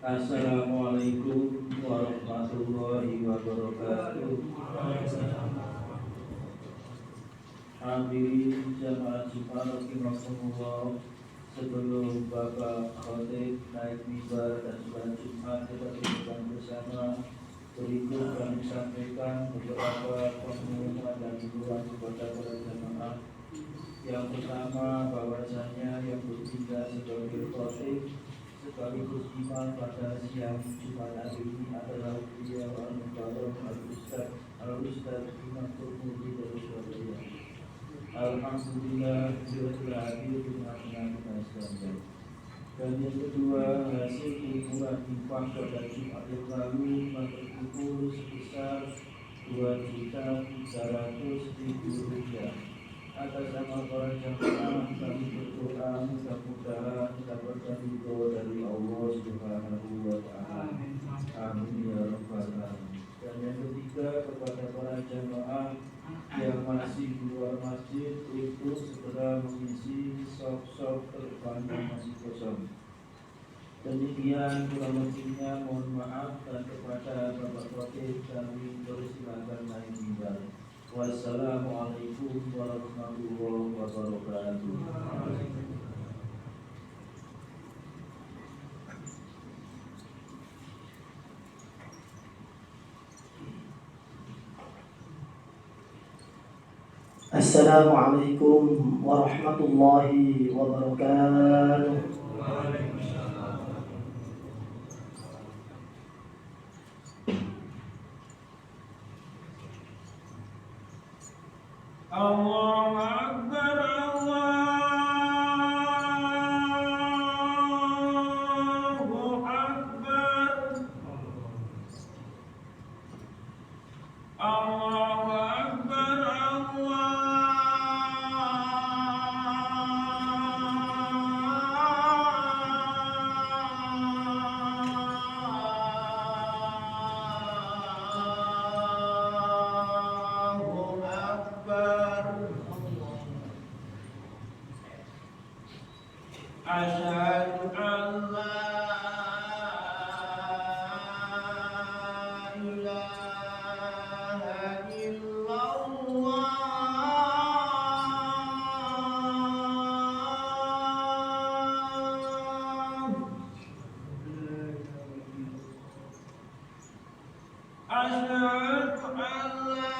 Assalamualaikum warahmatullahi wabarakatuh. Hadirin jamaah Jumat rahimakumullah. Sebelum Bapak Khotib naik mimbar dan sholat Jumat kita berikan bersama, berikut kami sampaikan beberapa pengumuman dan himbauan kepada para jamaah. Yang pertama, bahwasanya yang bertindak sebagai khotib sekaligus imam pada siang Jumat hari ini adalah beliau Al-Mukarram Al-Ustaz Imam Turmudi dari Surabaya. Alhamdulillah beliau telah hadir di tengah-tengah kita sekalian. Dan yang kedua, hasil kumpulan infak pada Jumat yang lalu terkumpul sebesar Rp2.300.000. Atas nama para jamaah kami berdoa mudah-mudahan dapat ridho dari Allah Subhanahu wa Ta'ala. Amin ya rabbal alamin. Dan yang ketiga, kepada para jamaah yang masih di luar masjid untuk segera mengisi sop-sop terdepan yang masih kosong. Demikian kurang lebihnya, mohon maaf, dan kepada Bapak Khotib kami persilakan naik mimbar. Wassalamualaikum warahmatullahi wabarakatuh. Assalamualaikum warahmatullahi wabarakatuh. Allahu Akbar, Allahu Akbar, Allahu Akbar, Allahu Akbar. Asyhadu an la ilaha illallah. Asyhadu an la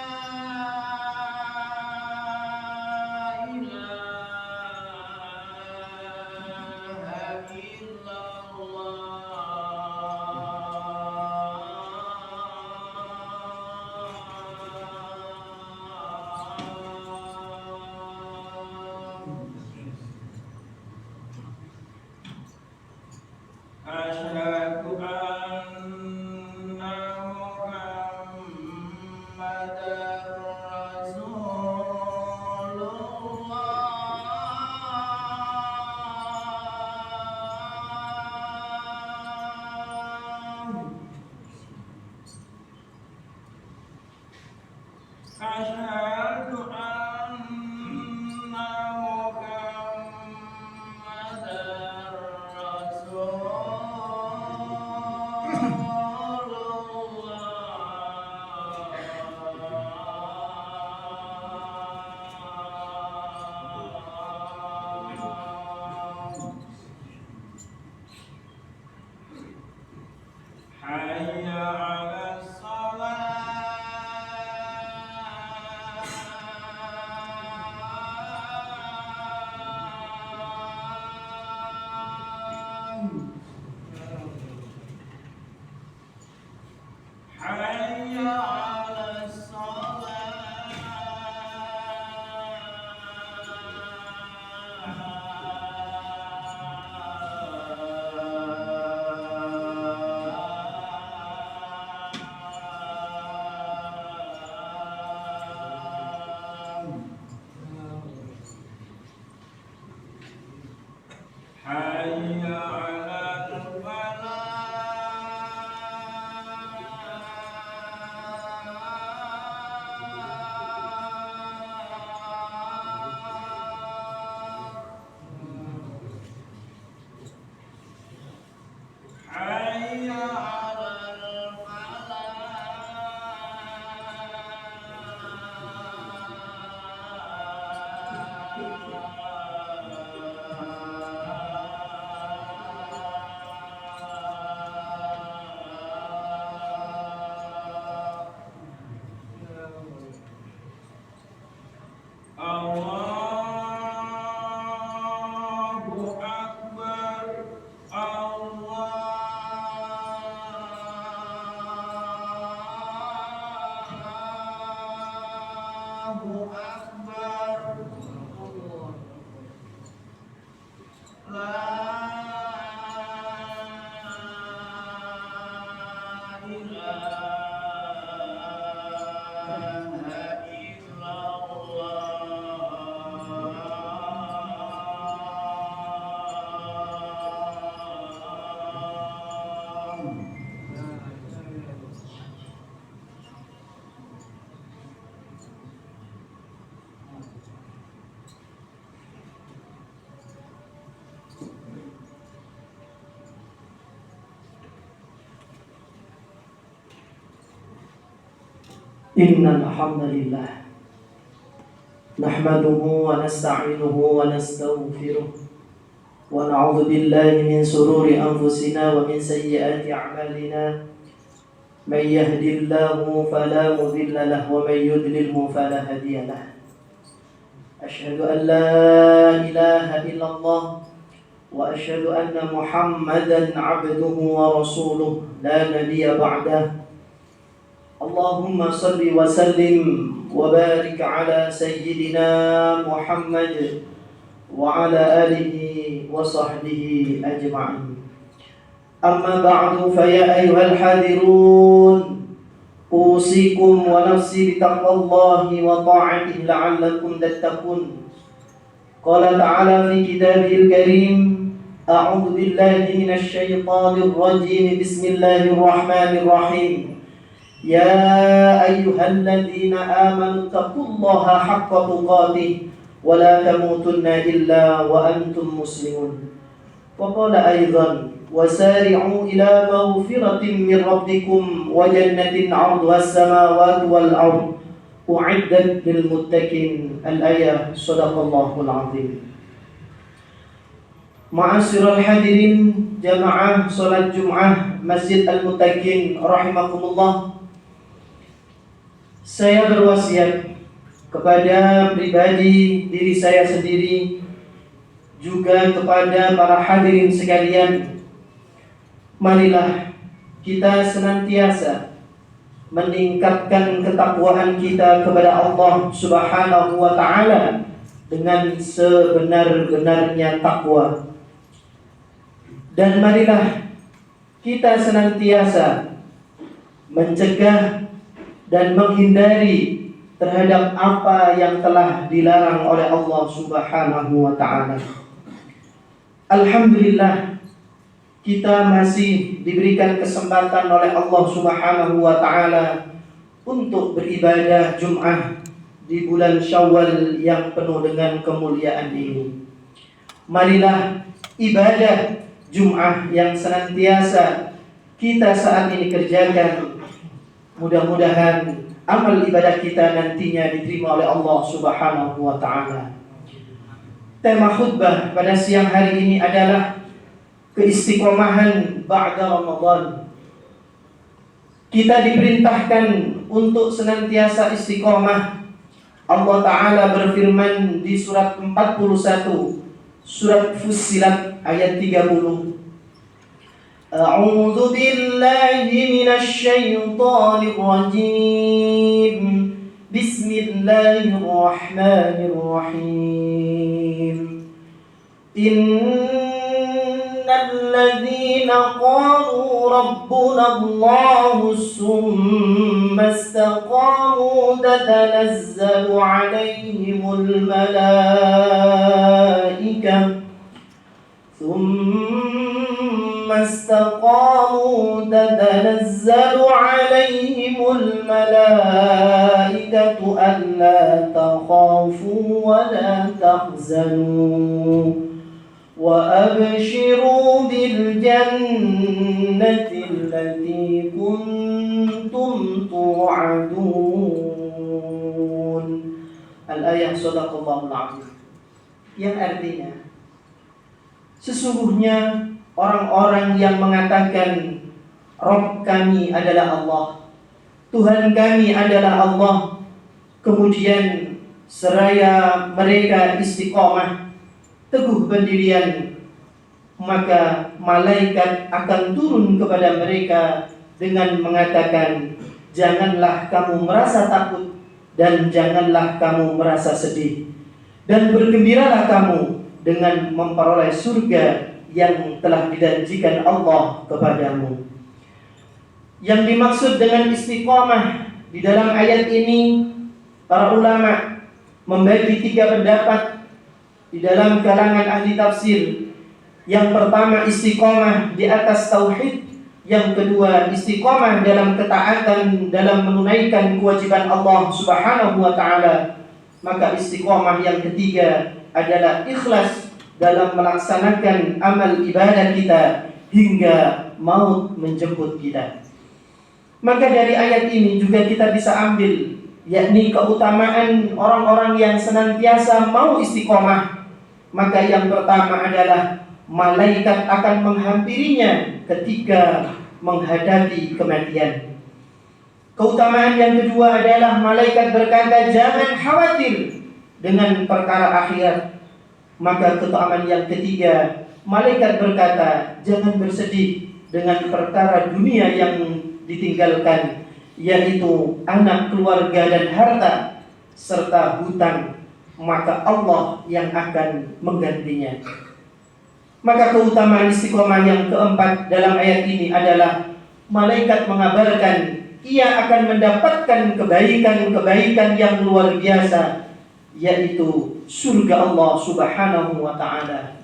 Asyhadu anna Muhammadar Rasulullah. Asyhadu anna Muhammadar Rasulullah. Hayya 'alas salat. Innal hamdalillah nahmaduhu wa nasta'inuhu wa nastaghfiruh wa na'udzu billahi min shururi anfusina wa min sayyiati a'malina may yahdihillahu fala mudilla lahu wa may yudlilhu fala hadiya lahu asyhadu an la ilaha illallah wa asyhadu anna muhammadan 'abduhu wa rasuluh la nabiyya ba'dahu Allahumma salli wa sallim wa barik ala sayyidina Muhammad wa ala alihi wa sahbihi ajma'in. Amma ba'du fa ya ayyuhal hadirun usikum wa nafsi bitaqwallahi wa ta'atihi la'allakum tattaqun. Qala ta'ala fi kitabihil karim a'udzu billahi minasy syaithanir rajim. Bismillahirrahmanirrahim. يا أيها الذين آمنوا اتقوا الله حق تقاته ولا تموتن إلا وأنتم مسلمون وقال أيضا وسارعوا إلى مغفرة من ربكم وجنة عرضها السماوات والأرض أعدت للمتقين الآية صدق الله العظيم. Ma'asyiral hadirin jamaah salat Jumat Masjid Al-Muttaqin rahimakumullah. Saya berwasiat kepada pribadi diri saya sendiri juga kepada para hadirin sekalian, marilah kita senantiasa meningkatkan ketakwaan kita kepada Allah Subhanahu wa taala dengan sebenar-benarnya takwa. Dan marilah kita senantiasa mencegah dan menghindari terhadap apa yang telah dilarang oleh Allah Subhanahu wa taala. Alhamdulillah, kita masih diberikan kesempatan oleh Allah Subhanahu wa taala untuk beribadah Jumat di bulan Syawal yang penuh dengan kemuliaan ini. Marilah ibadah Jumat yang senantiasa kita saat ini kerjakan, mudah-mudahan amal ibadah kita nantinya diterima oleh Allah Subhanahu wa taala. Tema khutbah pada siang hari ini adalah keistiqomahan ba'da Ramadan. Kita diperintahkan untuk senantiasa istiqomah. Allah taala berfirman di surat 41 Surat Fussilat ayat 30. A'udzu billahi minasy syaithanir rajim. Bismillahirrahmanirrahim. Innal ladzina qalu rabbuna Allahu tsumma istaqamu tatanazzalu 'alaihimul malaa'ikah ثم استقاموا تتنزل عليهم الملائكة ألا تخافوا ولا تحزنوا وأبشروا بالجنة التي كنتم توعدون. Al-ayah Sadaqallahul Azim, yang artinya sesungguhnya orang-orang yang mengatakan Rabb kami adalah Allah, Tuhan kami adalah Allah, kemudian seraya mereka istiqomah teguh pendirian, maka malaikat akan turun kepada mereka dengan mengatakan, janganlah kamu merasa takut dan janganlah kamu merasa sedih, dan bergembiralah kamu dengan memperoleh surga yang telah dijanjikan Allah kepadamu. Yang dimaksud dengan istiqomah di dalam ayat ini, para ulama membagi 3 pendapat di dalam kalangan ahli tafsir. Yang pertama, istiqomah di atas tauhid. Yang kedua, istiqomah dalam ketaatan dalam menunaikan kewajiban Allah Subhanahu wa taala. Maka istiqomah yang ketiga adalah ikhlas dalam melaksanakan amal ibadah kita hingga maut menjemput kita. Maka dari ayat ini juga kita bisa ambil, yakni keutamaan orang-orang yang senantiasa mau istiqomah. Maka yang pertama adalah malaikat akan menghampirinya ketika menghadapi kematian. Keutamaan yang kedua adalah malaikat berkata, jangan khawatir dengan perkara akhirat. Maka keutamaan yang ketiga, malaikat berkata, jangan bersedih dengan perkara dunia yang ditinggalkan, yaitu anak, keluarga, dan harta serta hutang. Maka Allah yang akan menggantinya. Maka keutamaan istiqomah yang keempat dalam ayat ini adalah malaikat mengabarkan ia akan mendapatkan kebaikan-kebaikan yang luar biasa, yaitu surga Allah Subhanahu wa taala.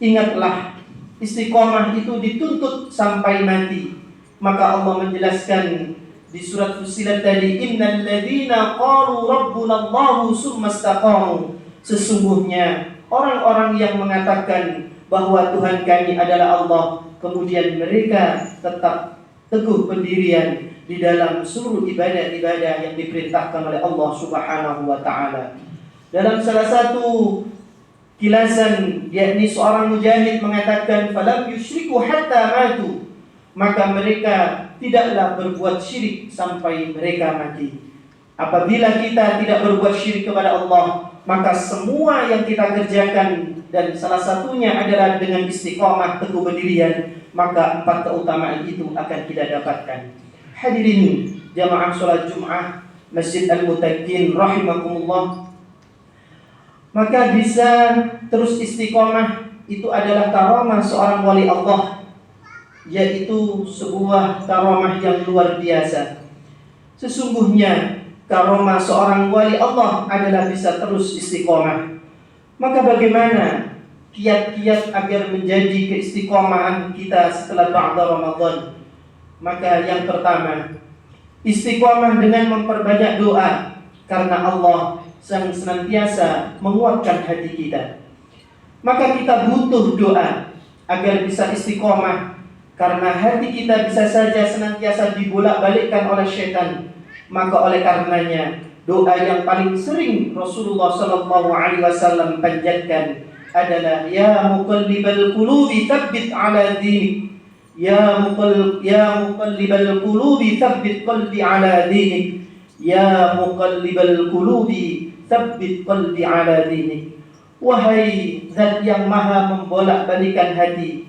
Ingatlah, istiqomah itu dituntut sampai mati. Maka Allah menjelaskan di surat Fussilat tadi, innal ladzina qalu rabbuna Allahu tsumma istaqamu. Sesungguhnya orang-orang yang mengatakan bahwa Tuhan kami adalah Allah, kemudian mereka tetap teguh pendirian di dalam seluruh ibadah-ibadah yang diperintahkan oleh Allah Subhanahu wa taala. Dalam salah satu kilasan, yakni seorang mujahid mengatakan, falam yusyriku hatta matu. Maka mereka tidaklah berbuat syirik sampai mereka mati. Apabila kita tidak berbuat syirik kepada Allah, maka semua yang kita kerjakan, dan salah satunya adalah dengan istiqomah teguh pendirian, maka 4 keutamaan itu akan kita dapatkan. Hadirin jamaah sholat Jum'ah Masjid Al-Mutakin rahimakumullah. Maka bisa terus istiqomah itu adalah karamah seorang wali Allah, yaitu sebuah karamah yang luar biasa. Sesungguhnya karamah seorang wali Allah adalah bisa terus istiqomah. Maka bagaimana kiat-kiat agar menjadi keistiqomahan kita setelah ba'da Ramadan? Maka yang pertama, istiqomah dengan memperbanyak doa, karena Allah senantiasa menguatkan hati kita. Maka kita butuh doa agar bisa istiqomah, karena hati kita bisa saja senantiasa dibolak-balikkan oleh syaitan. Maka oleh karenanya doa yang paling sering Rasulullah SAW panjatkan adalah ya muqallibal qulubi tsabbit ala dinik, ya muqallibal qulubi tsabbit qalbi ala dinik, ya muqallibal qulubi tsabbit qalbi ala dinik. Wahai Zat yang maha membolak-balikan hati,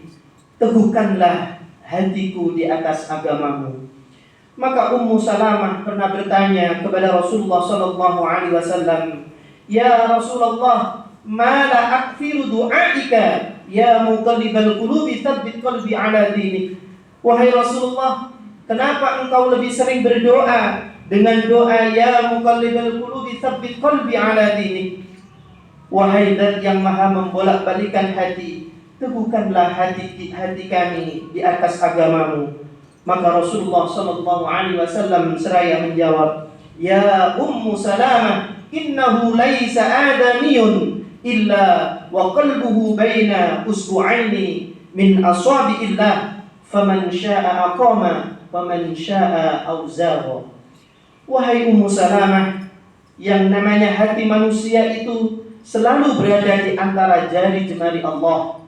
teguhkanlah hatiku di atas agamamu. Maka Ummu Salamah pernah bertanya kepada Rasulullah SAW, ya Rasulullah, ma la akfiru du'aika ya muqallibal qulubi tsabbit qalbi ala dinik. Wahai Rasulullah, kenapa engkau lebih sering berdoa dengan doa ya muqallibal qulubi tsabbit qalbi ala dinik? Wahai Zat yang maha membolak-balikan hati, teguhkanlah hati kami di atas agamamu. Maka Rasulullah SAW seraya menjawab, ya Ummu Salamah, innahu laisa adamiyun illa wa qalbuhu baina usbu'aini min asabi'illah, faman syaa aqama faman syaa awzagha. Wahai Ummu Salamah, yang namanya hati manusia itu selalu berada di antara jari jemari Allah.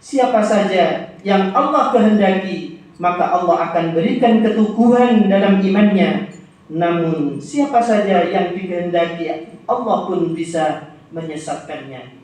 Siapa saja yang Allah kehendaki, maka Allah akan berikan keteguhan dalam imannya. Namun siapa saja yang dikehendaki, Allah pun bisa menyesatkannya.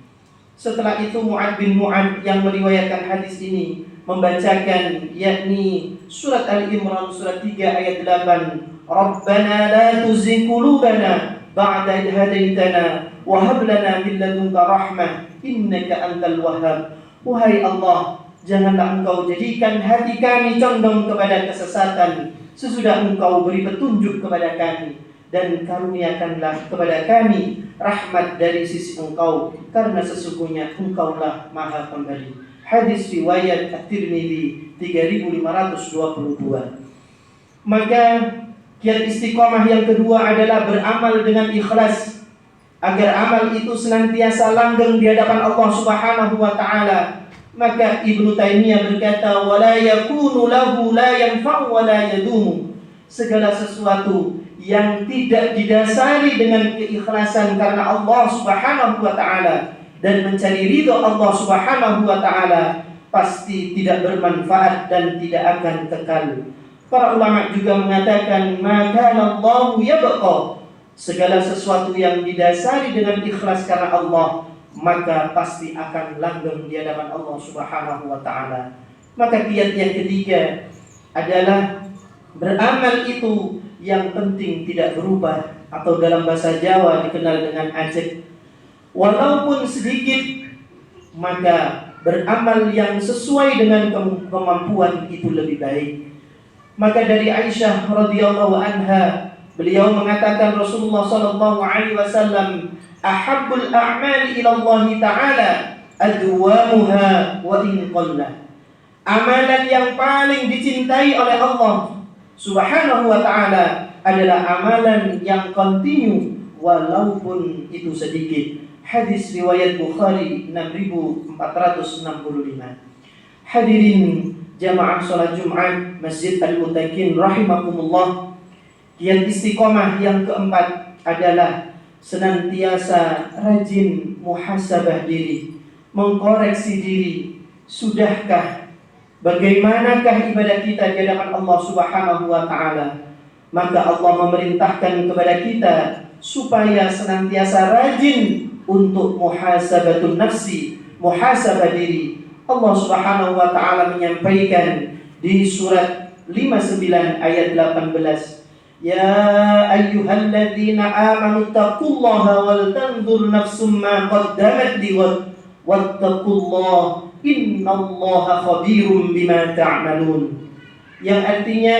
Setelah itu Mu'ad bin Mu'ad yang meriwayatkan hadis ini membacakan, yakni surat Ali Imran surat 3 ayat 8, Rabbana la tuzigh qulubana ba'da idh hadaitana wa hab lana min ladunka rahmah innaka antal wahhab. Wahai Allah, janganlah Engkau jadikan hati kami condong kepada kesesatan sesudah Engkau beri petunjuk kepada kami, dan karuniakanlah kepada kami rahmat dari sisi Engkau, karena sesungguhnya Engkaulah Maha Pemberi. Hadis riwayat At-Tirmidzi 3522. Maka kiat istiqomah yang kedua adalah beramal dengan ikhlas, agar amal itu senantiasa langgeng di hadapan Allah Subhanahu wa taala. Maka Ibnu Taimiyah berkata, wala yakunu lahu la yanfa'u wa la yadumu. Segala sesuatu yang tidak didasari dengan keikhlasan karena Allah Subhanahu wa taala dan mencari ridho Allah Subhanahu wa taala, pasti tidak bermanfaat dan tidak akan kekal. Para ulama juga mengatakan, maka Allahu yabqa. Segala sesuatu yang didasari dengan ikhlas karena Allah, maka pasti akan langgeng di hadapan Allah Subhanahu wa taala. Maka kiat yang ketiga adalah beramal itu yang penting tidak berubah, atau dalam bahasa Jawa dikenal dengan ajek. Walaupun sedikit, maka beramal yang sesuai dengan kemampuan itu lebih baik. Maka dari Aisyah radhiyallahu anha, beliau mengatakan Rasulullah sallallahu alaihi wasallam, ahabbul a'mali ila Allah taala adwamuha wa in qalla. Amalan yang paling dicintai oleh Allah Subhanahu wa taala adalah amalan yang kontinu walaupun itu sedikit. Hadis riwayat Bukhari 6465. Hadirin jamaah salat Jumat Masjid Al-Muttaqin rahimakumullah. Kiat istiqomah yang keempat adalah senantiasa rajin muhasabah diri, mengkoreksi diri. Sudahkah, bagaimanakah ibadah kita di hadapan Allah Subhanahu wa taala? Maka Allah memerintahkan kepada kita supaya senantiasa rajin untuk muhasabatun nafsi, muhasabah diri. Allah Subhanahu wa taala menyampaikan di surat 59 ayat 18, ya ayyuhalladzina amanu taqullaha wal tanzur nafsum ma qaddamat lighad wattaqullaha innallaha khabirum bima ta'malun. Yang artinya,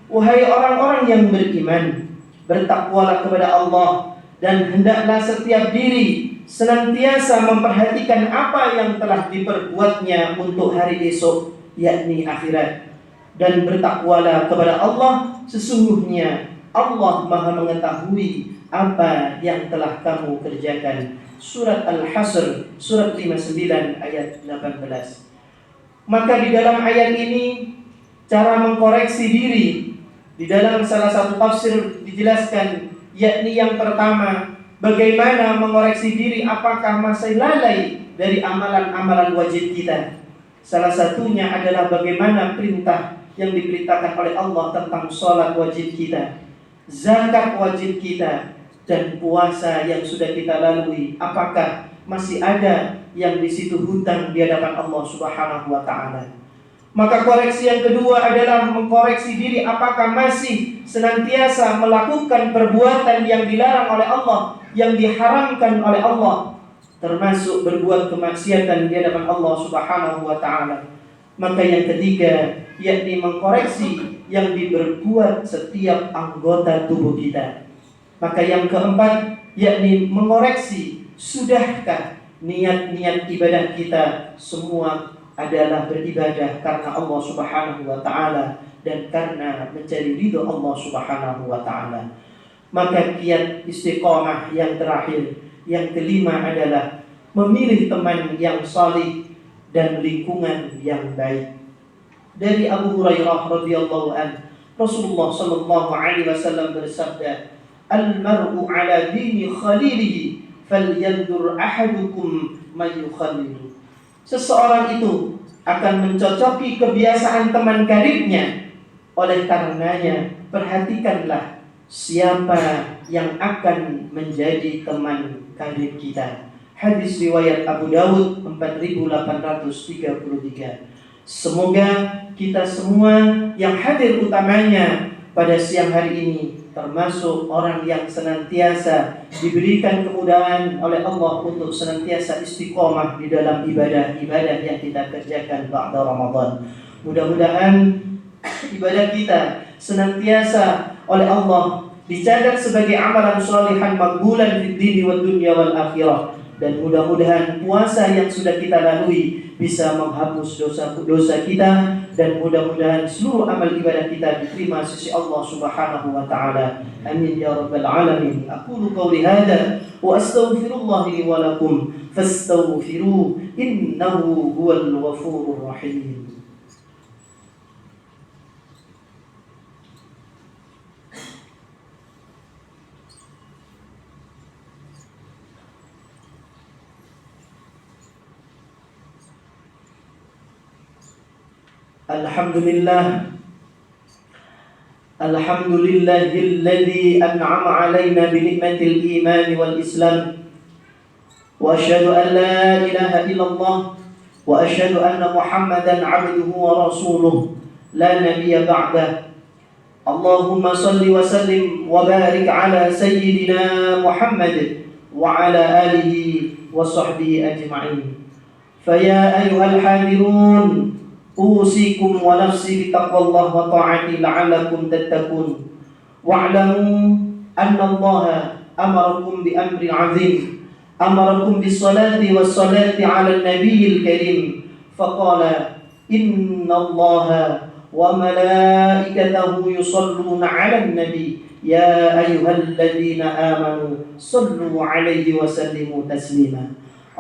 wahai orang-orang yang beriman, bertakwalah kepada Allah dan hendaklah setiap diri senantiasa memperhatikan apa yang telah diperbuatnya untuk hari esok, yakni akhirat. Dan bertakwalah kepada Allah, sesungguhnya Allah Maha mengetahui apa yang telah kamu kerjakan. Surat Al-Hasr, surat 59 ayat 18. Maka di dalam ayat ini cara mengkoreksi diri. Di dalam salah satu tafsir dijelaskan, yakni yang pertama, bagaimana mengoreksi diri apakah masih lalai dari amalan-amalan wajib kita. Salah satunya adalah bagaimana perintah yang diperintahkan oleh Allah tentang sholat wajib kita, zakat wajib kita, dan puasa yang sudah kita lalui. Apakah masih ada yang di situ hutang di hadapan Allah Subhanahu wa taala? Maka koreksi yang kedua adalah mengkoreksi diri apakah masih senantiasa melakukan perbuatan yang dilarang oleh Allah, yang diharamkan oleh Allah, termasuk berbuat kemaksiatan di hadapan Allah Subhanahu wa taala. Maka yang ketiga, yakni mengkoreksi yang diperbuat setiap anggota tubuh kita. Maka yang keempat, yakni mengoreksi, sudahkah niat-niat ibadah kita semua adalah beribadah karena Allah Subhanahu wa taala dan karena mencari ridho Allah Subhanahu wa taala. Maka kiat istiqomah yang terakhir, yang kelima adalah memilih teman yang salih dan lingkungan yang baik. Dari Abu Hurairah radhiyallahu anhu, Rasulullah sallallahu alaihi wasallam bersabda, "Al-mar'u 'ala dini khalilihi falyanzur ahadukum may yukhalilu." Seseorang itu akan mencocoki kebiasaan teman karibnya. Oleh karenanya, perhatikanlah siapa yang akan menjadi teman karib kita. Hadis riwayat Abu Dawud 4833. Semoga kita semua yang hadir utamanya pada siang hari ini termasuk orang yang senantiasa diberikan kemudahan oleh Allah untuk senantiasa istiqomah di dalam ibadah-ibadah yang kita kerjakan ba'da Ramadan. Mudah-mudahan ibadah kita senantiasa oleh Allah dicatat sebagai amalan sholihan makbulan fid dini wad dunya wal akhirah, dan mudah-mudahan puasa yang sudah kita lalui bisa menghapus dosa-dosa kita, dan mudah-mudahan seluruh amal ibadah kita diterima sisi Allah Subhanahu wa taala. Amin ya rabbal alamin. Aqulu qawli hadza wa astaghfirullah li wa lakum fastaghfiruh innahu huwal ghafurur rahim. Alhamdulillah, alhamdulillahilladzi an'ama 'alaina bi ni'matil iman wal islam, wa asyhadu an la ilaha illallah wa asyhadu anna Muhammadan 'abduhu wa rasuluh la nabiyya ba'dah. Allahumma shalli wa sallim wa barik 'ala sayyidina Muhammad wa 'ala alihi wa sahbihi ajma'in. Fa ya ayyuhal hadirun أوصيكم ونفسي بتقوى الله وطاعته لعلكم تتقون واعلموا أن الله أمركم بأمر عظيم أمركم بالصلاة والصلاة على النبي الكريم فقال إن الله وملائكته يصلون على النبي يا أيها الذين آمنوا صلوا عليه وسلموا تسليما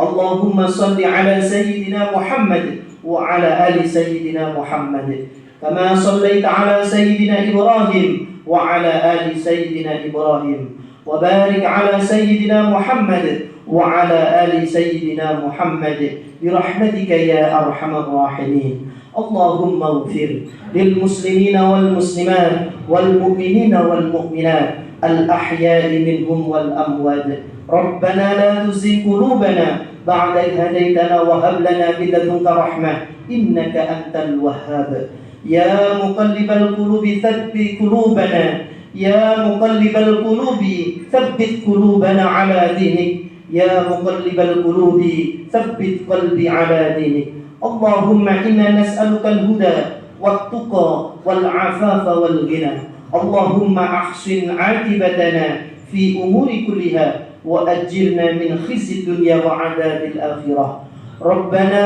اللهم صل على سيدنا محمد وعلى آل سيدنا محمد كما صليت على سيدنا إبراهيم وعلى آل سيدنا إبراهيم وبارك على سيدنا محمد وعلى آل سيدنا محمد برحمتك يا أرحم الراحمين. اللهم اغفر للمسلمين والمسلمات والمؤمنين والمؤمنات الأحياء منهم والأموات. ربنا لا تزغ قلوبنا بعد إذ هديتنا وهب لنا من لدنك رحمة إنك أنت الوهاب. يا مقلب القلوب ثبت قلوبنا يا مقلب القلوب ثبت قلوبنا على دينك يا مقلب القلوب ثبت قلبي على دينك. اللهم إنا نسألك الهدى والتقى والعفاف والغنى. اللهم أحسن عاقبتنا في أمور كلها وأجرنا من خزي الدنيا وعذاب الآخرة. ربنا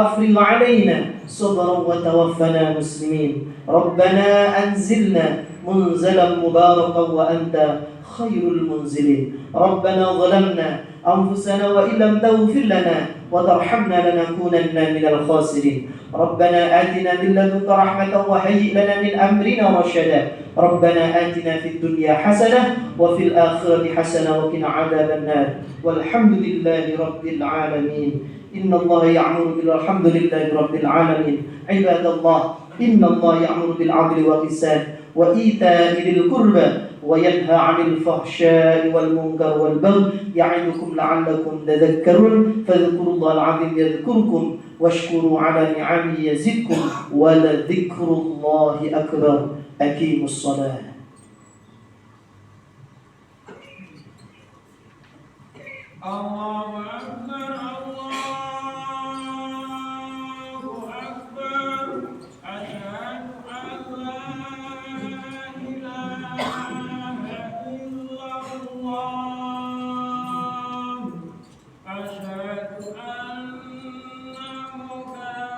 أفرغ علينا صبرا وتوفنا مسلمين. ربنا أنزلنا منزلا مباركا وأنت خير المنزلين. ربنا ظلمنا أنفسنا وإن لم تغفر لنا وترحمنا لنكونن من الخاسرين. ربنا آتنا من لدنك رحمة وهيئ لنا من أمرنا رشدا. ربنا آتنا في الدنيا حسنة وفي الآخرة حسنة وقنا عذاب النار. والحمد لله رب العالمين. إن الله يأمر بالحمد لله رب العالمين. عباد الله إن الله يأمر بالعدل والإحسان وإيتاء ذي القربى وينهى عن الفحشاء والمنكر والبغي يعظكم لعلكم تذكرون. فاذكروا الله العظيم يذكركم واشكروا على نعمه يزدكم ولذكر الله أكبر. أقيموا الصلاة. الله أكبر الله أكبر أشهد أن لا إله إلا الله أشهد أن محمدا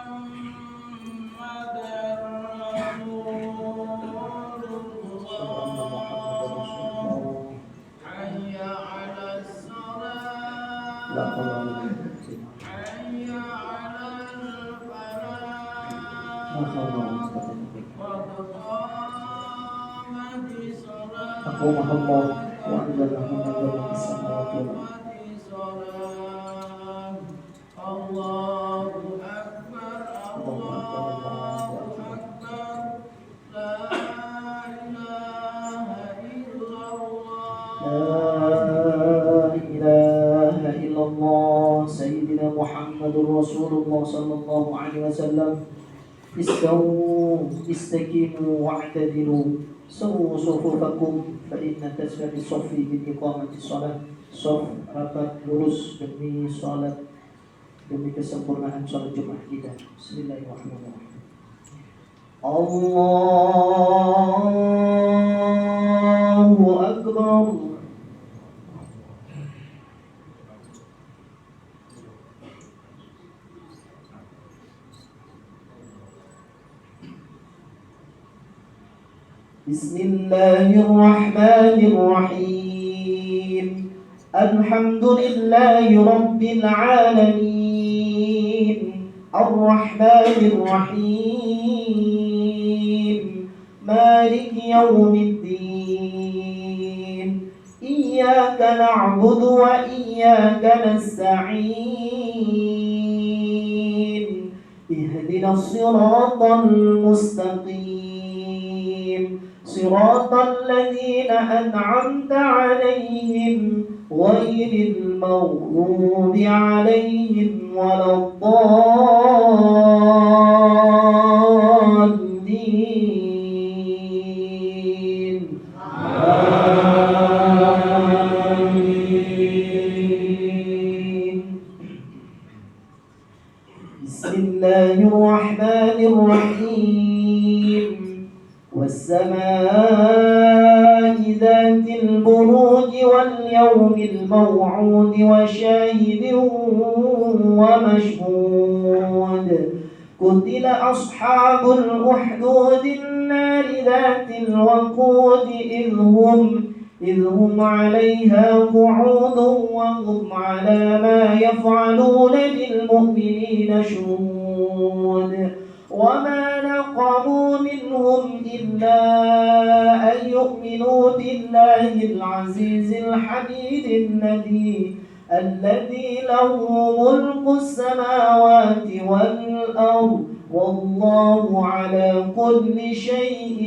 حي على الصلاة حي على الفلاح قد قامت الصلاة أقومها الله وأنزلهم نزلا في السماوات والأرض. الله أكبر الله أكبر لا إله إلا الله لا إله إلا الله. سيدنا محمد رسول الله صلى الله عليه وسلم. استووا استقيموا واعتدلوا سووا صفوفكم فإن تسوية الصف بالإقامة الصلاة صف rapat lurus demi salat demi kesempurnaan salat Jumat kita. Bismillahirrahmanirrahim. Allahu Akbar. Bismillahirrahmanirrahim. Alhamdulillahi Rabbil Alamin. Ar-Rahmanir-Rahim. Malik Yawmiddin. Iyyaka na'budu wa iyyaka nasta'in. Ihdinas siratal mustaqim. صراط الذين أنعمت عليهم غير المغضوب عليهم ولا الضالين آمين. بسم الله الرحمن الرحيم. والسماء ذات البروج واليوم الموعود وشاهد ومشهود. قتل أصحاب الأخدود النار ذات الوقود إذ هم عليها قعود وهم على ما يفعلون بالمؤمنين شهود. وما نقموا منهم إلا أن يؤمنوا بالله العزيز الحميد الذي له ملك السماوات والأرض والله على كل شيء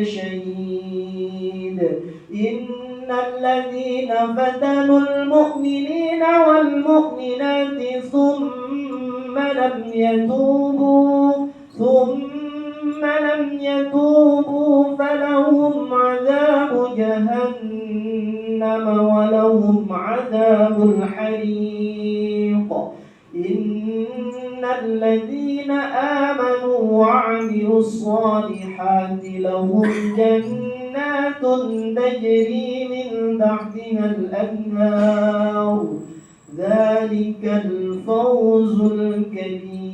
شهيد. إن الذين فتنوا المؤمنين والمؤمنات ثم لم يتوبوا فلهم عذاب جهنم ولهم عذاب الحريق. إن الذين آمنوا وعملوا الصالحات لهم جنات تجري من تحتها الأنهار. ذلك الفوز الكبير.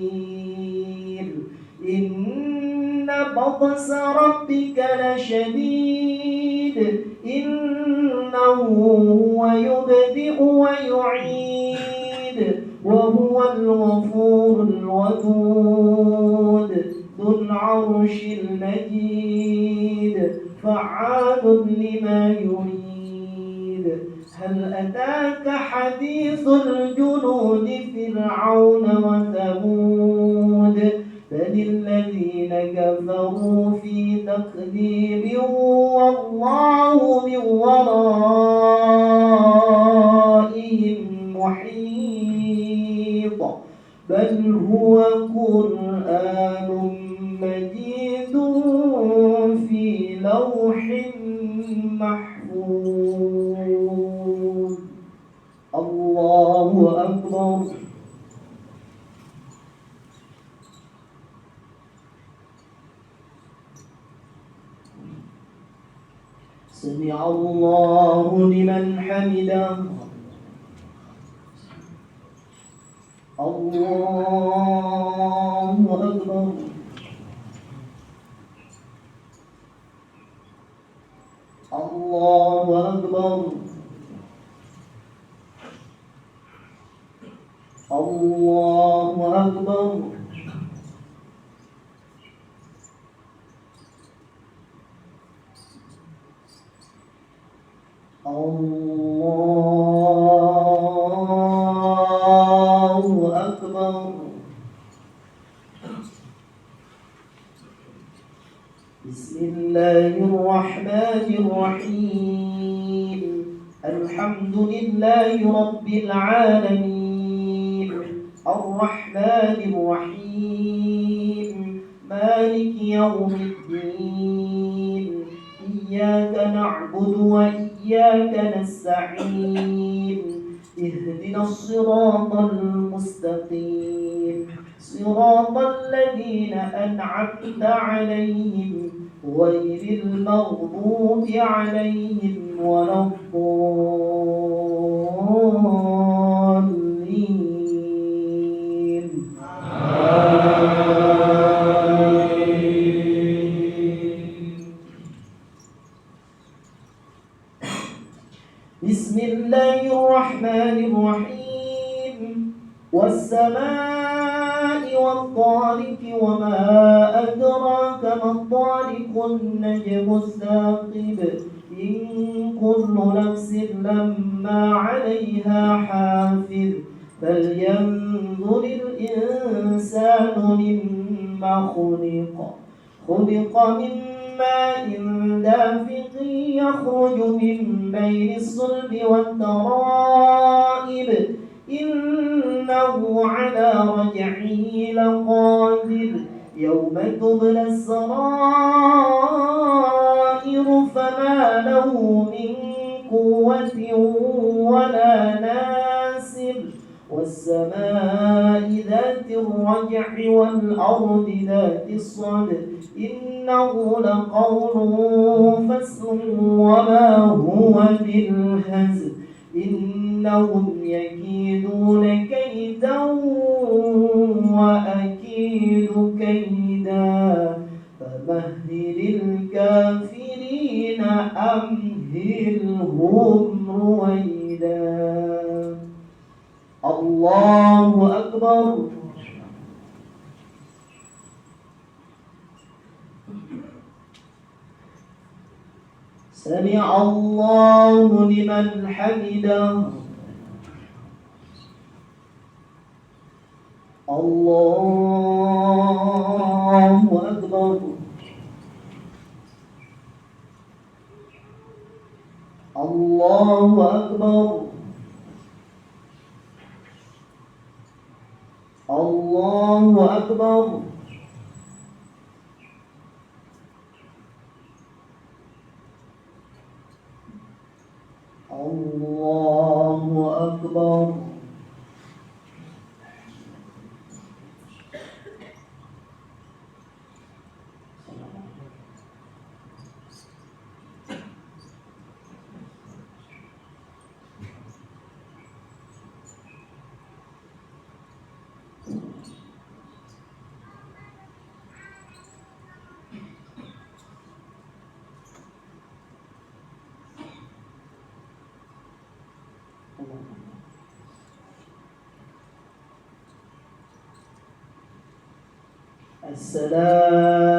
إن بطش ربك لشديد. إنه هو يبدئ ويعيد وهو الغفور الودود ذو العرش المجيد فعال لما يريد. هل أتاك حديث الجنود فرعون وثمود بل الذين كفروا في تكذيب والله من ورائهم محيط. بل هو قرآن مجيد في لوح محفوظ. الله أكبر. سمع الله لمن حمده. الله أكبر. الله أكبر. الله أكبر. الله أكبر. بسم الله الرحمن الرحيم. الحمد لله رب العالمين. الرحمن الرحيم. مالك يوم الدين إياك نعبد وإياك نستعين اهدنا الصراط المستقيم صراط الذين أنعمت عليهم غير المغضوب عليهم ولا الضالين بسم الله الرحمن الرحيم والسماء والطارق وما أدراك ما الطارق النجم الثاقب إن كل نفس لما عليها حافظ فلينظر الإنسان مما خلق من ماء دافق يخرج من بين الصلب والترائب إنه على رجعه لقادر يوم تبلى السرائر فما له من قوة ولا ناصر والسماء ذات الرجع والأرض ذات الصدع إنه لقول فصل وما هو بالهزل إنهم يكيدون كيدا وأكيد كيدا فمهل الكافرين أمهلهم رويدا الله أكبر سمع الله لمن حمده الله أكبر الله أكبر الله أكبر الله أكبر السلام